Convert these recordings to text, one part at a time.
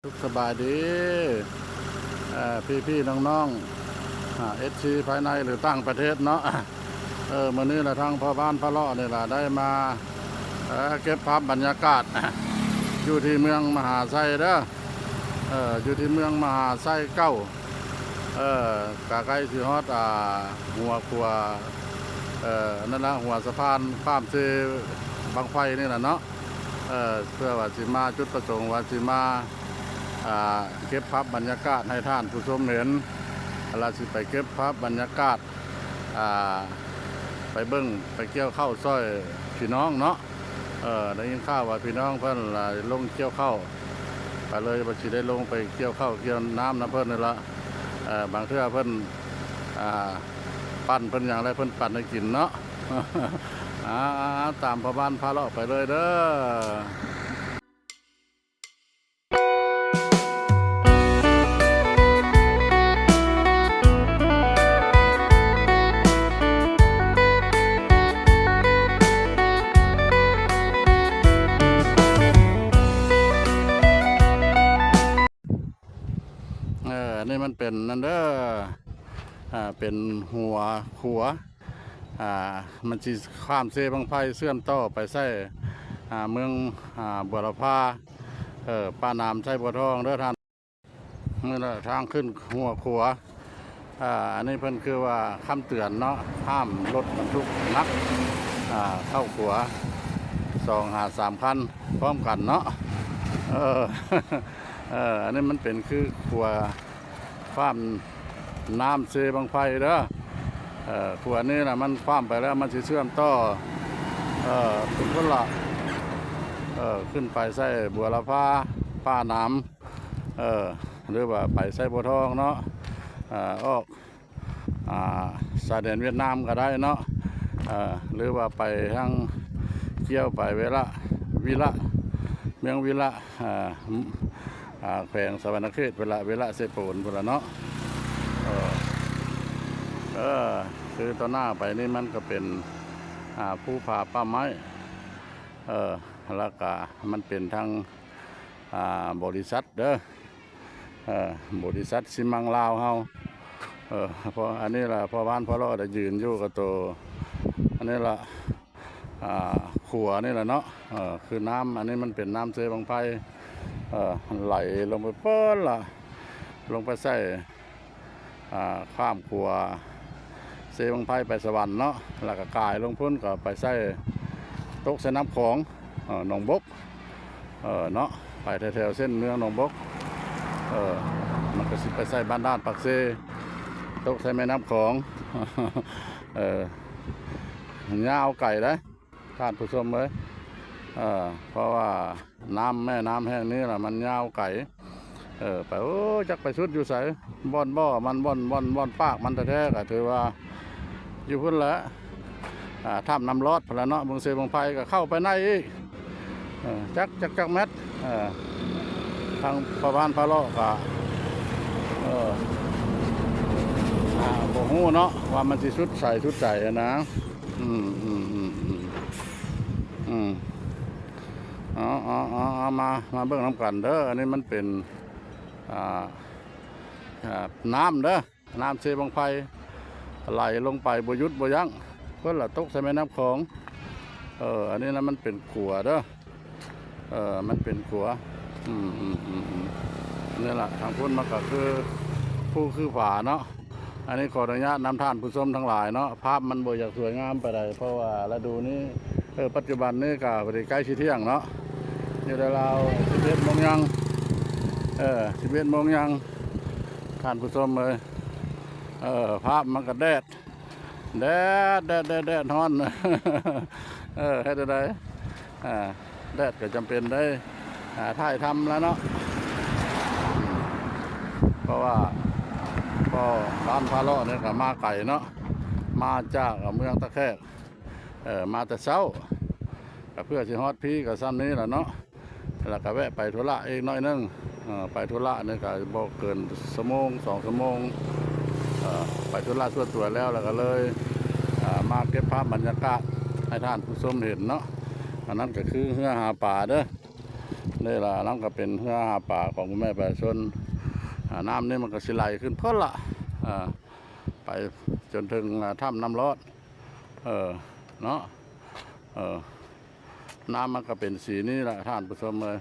ทุกสบายดีพี่น้องๆSCภายในหรือต่างประเทศเนาะมื้อนี้ละทางพ่อบ้านพ่อเลาะนี่ล่ะได้มาเก็บภาพบรรยากาศอยู่ที่เมืองมหาไซเด้ออยู่ที่เมืองมหาไซเก้ากะใกล้สิฮอดหัวขัวนั่นละหัวสะพานข้ามเซบางไฟนี่แหละเนาะเพื่อว่าสิมาจุดประสงค์ว่าสิมาเก็บภาพบรรยากาศให้ท่านผู้ชมเห็นเราสิไปเก็บภาพบรรยากาศไปเบิ้งไปเกี่ยวข้าวซอยพี่น้องเนาะได้ยินข่าวว่าพี่น้องเพิ่นลงเกี่ยวข้าวก็เลยบ่สิได้ลงไปเกี่ยวข้าวเกี่ยวน้ำนะเพิ่นนี่ละบางเทื่อเพิ่นปั้นเพิ่นอย่างไรเพิ่นปั้นให้กินเนาะตามพ่อบ้านพาเลาะไปเลยเด้อนี่มันเป็นนั่นเด้อเป็นหัวขัวมันสิข้ามเซบังไฟเสื่อมต่อไปใส่เมืองบัวละพาป้าน้ำใส่บัวทองเด้อท่านนี่แหละทางขึ้นหัวขัวอันนี้เพิ่นคือว่าคำเตือนเนาะห้ามรถบรรทุกนักเข้าขัว2-3 คันพร้อมกันเนาะอันนี้มันเป็นคือขัวฟ้ามน้ำเซบังไฟเด้อขัวนี้นะมันฟ้ามไปแล้วมันสิเชื่อมต่อเป็นคนละขึ้นไปใส่บัวละพาป้าน้ำหรือว่าไปใส่บัวทองเนาะออกสายแดนเวียดนามก็ได้เนาะหรือว่าไปทางเกี่ยวไปวิละเมืองวิละแขวงสวรรณเขตเวลาเสพผลพุ่นละเนาะคือตอนหน้าไปนี่มันก็เป็นผู้ผ่าป้าไม้แล้วก็มันเป็นทางบริษัทเด้อบริษัทซิมังลาวเฮาเพราะอันนี้ล่ะพอบ้านพ่อเราได้ยืนอยู่กับตัวอันนี้ล่ะขัวนี่แหละเนาะคือน้ำอันนี้มันเป็นน้ำเซบังไฟไหลลงไปเปิ้ลล่ะลงไปใส่ข้ามขัวเซบังไฟไปสวรรค์เนาะแล้วก็กายลงพ้นก็ไปใส่ตกใส่น้ำของหนองบกเนาะไปแถวเส้นเมืองหนองบกมันก็สิไปใส่บ้านด้านปักเซตกใส่แม่น้ำของยาวไก่ได้ท่านผู้ชมเลยเพราะว่าแม่น้ำแห้งนี้แหละมันยาวไก่ไปจักไปชุดอยู่ใส่บ่อนมันบ่อนปากมันแท้ๆก็ถือว่าอยู่พุ่นแล้วถ้ำน้ำรอดพละเนาะบางเซบางไฟก็เข้าไปในอีกจักแมททางพระบ้านพระเลาะก็บ่ฮู้เนาะว่ามันสิชุดใส่นะมาเบิ่งน้ำกันเด้ออันนี้มันเป็นน้ำเด้อน้ำเซบังไฟไหลลงไปบ่หยุดบ่ยั้งเพื่อละตกใส่แม่น้ำของอันนี้นะมันเป็นขัวเด้อมันเป็นขัวนี่แหละทางพุ่นมาก็คือผู้คือฝาเนาะอันนี้ขออนุญาตนำท่านผู้ชมทั้งหลายเนาะภาพมันบ่อยากสวยงามไปใดเพราะว่าฤดูนี้ปัจจุบันนี้ก็บริใกล้ชิเที่ยงเนาะอยู่ในราว11 โมงยัง11 โมงยังท่านผู้ชมเลยภาพมันก็แดดฮ้อนให้ได้แดดก็จำเป็นได้ถ่ายทำแล้วเนาะเพราะว่าก็บ้านพาเลาะเนี่ยก็มาไก่เนาะมาจากเมืองตะแคกมาแต่เช้าเพื่อสิฮอดพี่กับซ้ำนี้แหละเนาะแล้วก็แวะไปธุระอีกน้อยนึงไปธุระเนี่ยก็บอกเกิน2 ชั่วโมงไปธุระส่วนตัวแล้วก็เลยมาเก็บภาพบรรยากาศให้ท่านผู้ชมเห็นเนาะอันนั้นก็คือเรือหาป่าเด้อ นี่ล่ะน้ำก็เป็นเพื่อหาป่าของคุณแม่ประชาชนน้ำนี่มันก็สิไหลขึ้นเพิ่นละไปจนถึงถ้ำน้ำร้อนเนาะน้ำมันก็เป็นสีนี้แหละท่านผู้ชมเลย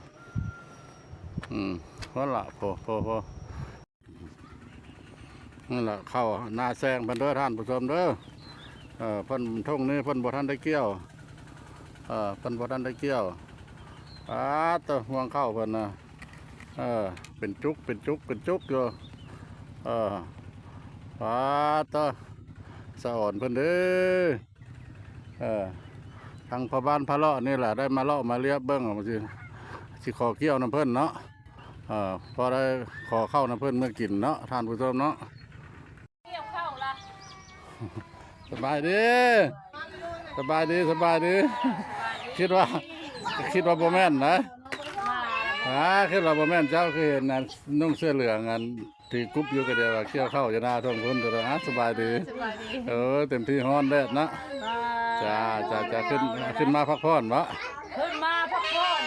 เพิ่นละโพนี่แหละเข้านาแซงเพิ่นเด้อท่านผู้ชมเด้อเพิ่นทุ่งนี้เพิ่นบ่ทันได้เกี่ยวเพิ่นบ่ทันได้เกี่ยวตัวห่วงเข้าเพิ่นนะเป็นจุกอยู่ตัวสะอ่อนเพิ่นเด้อทางพ่อบ้านพะเลาะนี่แหละได้มาเลาะมาเลียบเบิ้งมาสิขอเกี่ยวน้ำเพิ่นเนาะพอได้ขอเข้าน้ำเพิ่นเมื่อกินเนาะท่านผู้ชมเนาะเกี่ยวเข้าละสบายดีคิดว่าบ่แม่นนะคิดว่าบ่แม่นเจ้าคือเห็นนั่นนุ่งเสื้อเหลืองอันที่กุ๊บอยู่ก็เดียวว่าเกี่ยวเข้าจะหน้าท้องคนตัวสบายดีเต็มที่ฮ้อนแดดนะจะขึ้นมาพักผ่อนวะขึ้นมาพักผ่อน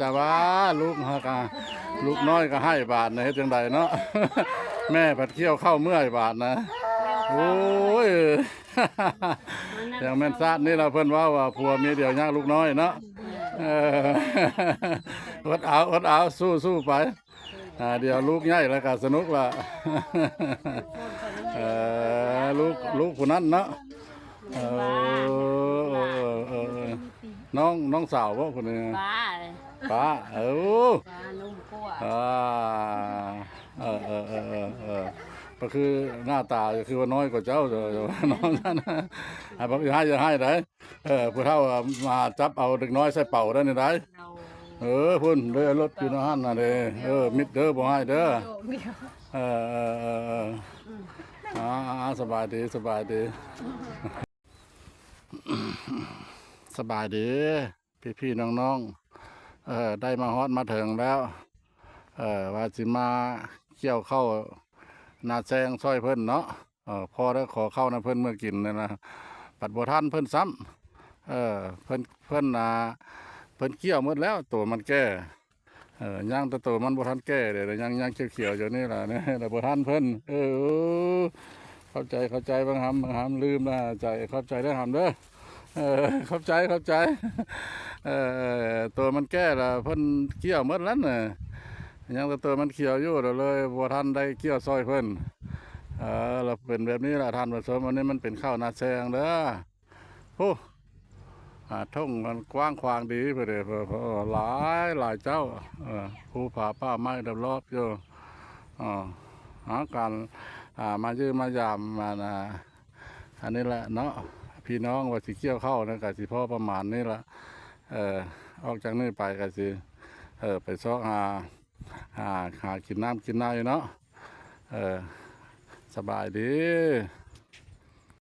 จะว่าลูกน้อยก็ให้บาทนะเฮ็ดจังใดเนาะแม่ผัดเคี่ยวเข้าเมื่อยบาทนะโอ้ยอย่างแม่นซาดนี่เราเพิ่นว่าผัวเมียเดียวยากลูกน้อยเนาะอดเอาสู้ไปเดี๋ยวลูกใหญ่แล้วก็สนุกละลูกผู้นั้นเนาะน้องสาวว่าคนนี้ป้านุ่มกว่าก็คือหน้าตาคือว่าน้อยกว่าเจ้าน้องนั่นบอกจะให้ได้ผู้เฒ่ามาจับเอาเด็กน้อยใส่เป่าได้นี่ได้พุ่นเด้อรถอยู่นั่นน่ะเด้มิดเด้อบ่ให้เด้อสบายดีสบายดีพี่น้องได้มาฮอดมาถึงแล้วว่าสิมาเกี่ยวเข้านาแซงซอยเพิ่นเนาะพอได้ขอเข้านะเพิ่นเมื่อกินเนี่ยนะปัดบัวท่านเพิ่นซ้ำเพิ่นเกี่ยวหมดแล้วตัวมันแก่ย่างตัวมันบัวท่านแก่เดี๋ยวย่างเขียวอยู่นี่แหละเนี่ยแต่บัวท่านเพิ่นเข้าใจบางหำลืมนะใจเข้าใจได้หำเด้อเข้าใจตัวมันแก่ละเพิ่นเกี่ยวหมดแล้วเนี่ยยังตัวมันเขียวอยู่เลยบัวท่านได้เกี่ยวซอยเพิ่นเราเป็นแบบนี้ละท่านผู้ชมวันนี้มันเป็นข้าวนาแซงเด้อโอ้ทุ่งมันกว้างขวางดีไปเลยหลายเจ้าผู้ผ่าป้าไม้รอบอยู่การมายืมมายามมาอันนี้แหละเนาะพี่น้องว่าสิเกี่ยวเข้านะกะสิพ่อประมาณนี้ละออกจากนี้ไปกะสิไปซอกหากินน้ำกินน้ำอยู่เนาะสบายดี